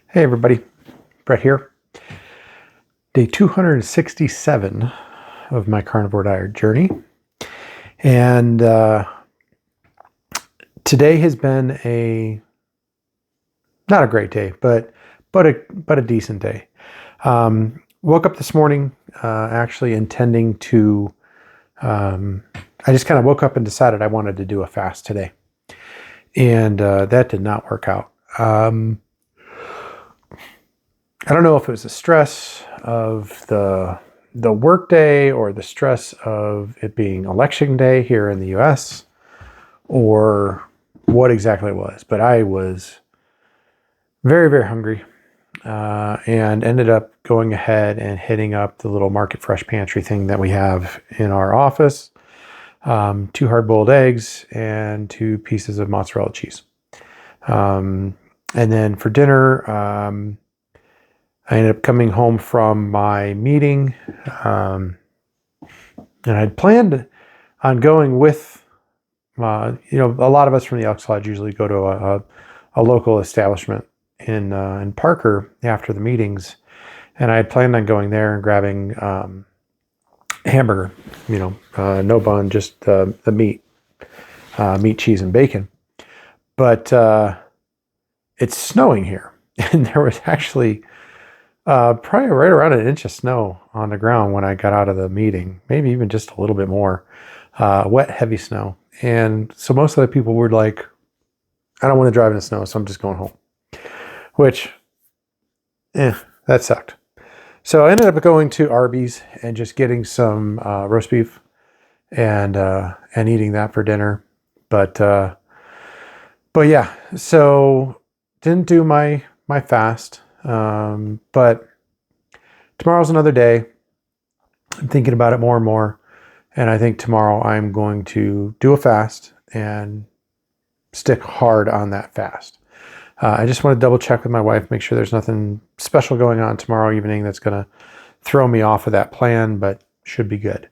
Hey everybody, Brett here. Day 267 of my Carnivore Diet journey. And today has been not a great day, but a decent day. Woke up this morning actually intending to, I just kind of woke up and decided I wanted to do a fast today. And that did not work out. I don't know if it was the stress of the work day or the stress of it being election day here in the US or what exactly it was, but I was very, very hungry and ended up going ahead and hitting up the little Market Fresh pantry thing that we have in our office. 2 hard-boiled eggs and 2 pieces of mozzarella cheese. And then for dinner, I ended up coming home from my meeting, and I'd planned on going with, a lot of us from the Elks Lodge usually go to a local establishment in Parker after the meetings, and I had planned on going there and grabbing hamburger, no bun, just the meat, cheese, and bacon. But it's snowing here, and there was actually probably right around an inch of snow on the ground when I got out of the meeting, maybe even just a little bit more, wet, heavy snow. And so most of the people were like, I don't want to drive in the snow, so I'm just going home, which, that sucked. So I ended up going to Arby's and just getting some roast beef and eating that for dinner. But yeah, so didn't do my fast. But tomorrow's another day. I'm thinking about it more and more. And I think tomorrow I'm going to do a fast and stick hard on that fast. I just want to double check with my wife, make sure there's nothing special going on tomorrow evening that's going to throw me off of that plan, but should be good.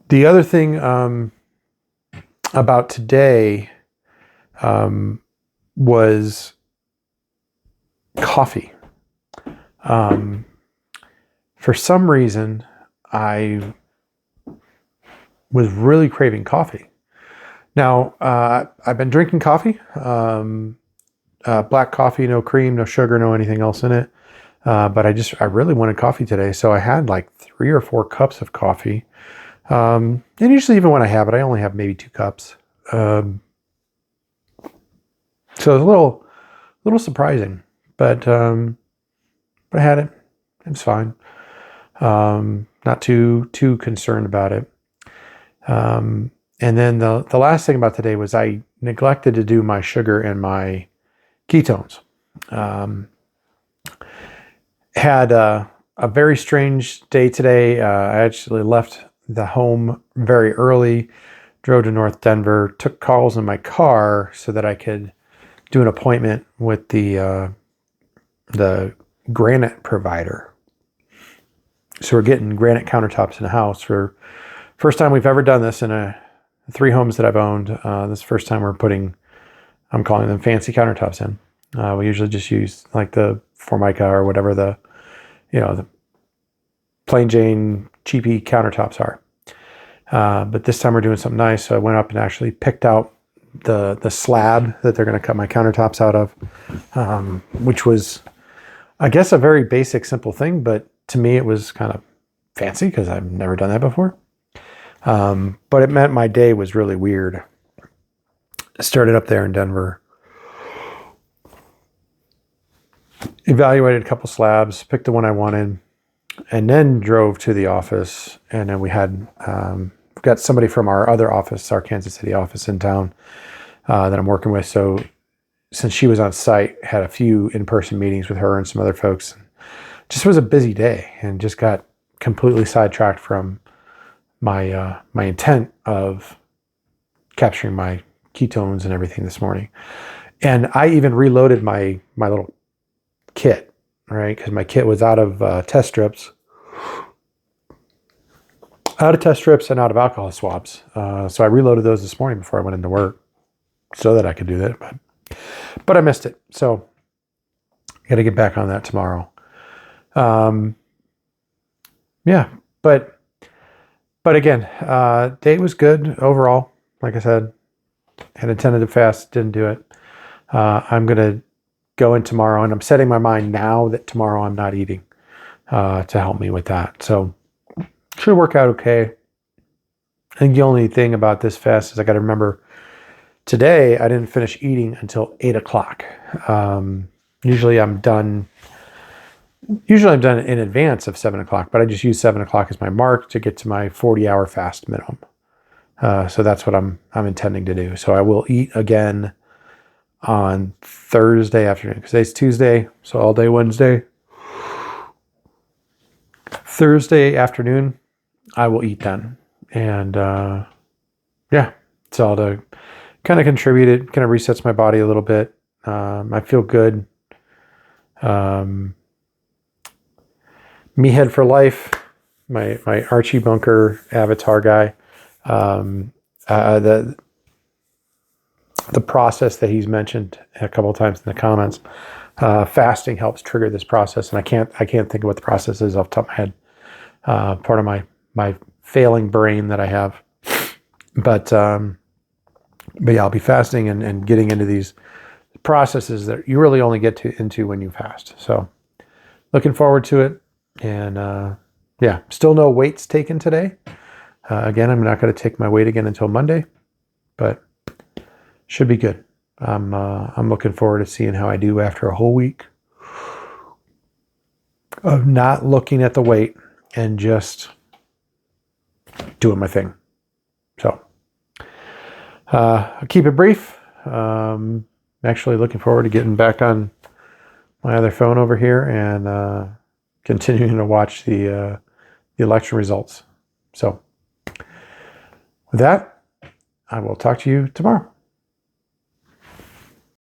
The other thing, about today, was coffee. For some reason, I was really craving coffee. Now, I've been drinking coffee, black coffee, no cream, no sugar, no anything else in it. But I really wanted coffee today. So I had like 3 or 4 cups of coffee. And usually even when I have it, I only have maybe 2 cups. So it was a little surprising, but I had it. It's fine. Not too concerned about it. And then the last thing about today was I neglected to do my sugar and my ketones. Had a very strange day today. I actually left the home very early, drove to North Denver, took calls in my car so that I could do an appointment with the granite provider. So we're getting granite countertops in the house for first time we've ever done this in 3 homes that I've owned. This is the first time I'm calling them fancy countertops in. We usually just use like the Formica or whatever the plain Jane cheapy countertops are. But this time we're doing something nice. So I went up and actually picked out the slab that they're going to cut my countertops out of, which was, I guess, a very basic, simple thing, but to me it was kind of fancy because I've never done that before. But it meant my day was really weird. I started up there in Denver, evaluated a couple slabs, picked the one I wanted, and then drove to the office. And then we had we've got somebody from our other office, our Kansas City office in town, that I'm working with. So since she was on site, had a few in-person meetings with her and some other folks. Just was a busy day and just got completely sidetracked from my intent of capturing my ketones and everything this morning. And I even reloaded my little kit, right? Because my kit was out of test strips. Out of test strips and out of alcohol swabs. So I reloaded those this morning before I went into work so that I could do that. But but I missed it. So I got to get back on that tomorrow. Yeah, but again, day was good overall. Like I said, had a tentative fast, didn't do it. I'm going to go in tomorrow, and I'm setting my mind now that tomorrow I'm not eating to help me with that. So should work out okay. I think the only thing about this fast is I got to remember today I didn't finish eating until 8 o'clock. Usually I'm done in advance of 7 o'clock, but I just use 7 o'clock as my mark to get to my 40-hour fast minimum. So that's what I'm intending to do. So I will eat again on Thursday afternoon, because today's Tuesday, so all day Wednesday. Thursday afternoon, I will eat then. And yeah, so to kind of contribute, it kind of resets my body a little bit. I feel good. Meathead for life, my Archie Bunker avatar guy. The process that he's mentioned a couple of times in the comments, fasting helps trigger this process, and I can't think of what the process is off the top of my head. Part of my failing brain that I have, but yeah, I'll be fasting and getting into these processes that you really only get into when you fast. So looking forward to it. And yeah, still no weights taken today. Again, I'm not going to take my weight again until Monday, but should be good. I'm looking forward to seeing how I do after a whole week of not looking at the weight and just doing my thing. So I'll keep it brief. I'm actually looking forward to getting back on my other phone over here and continuing to watch the election results. So with that, I will talk to you tomorrow.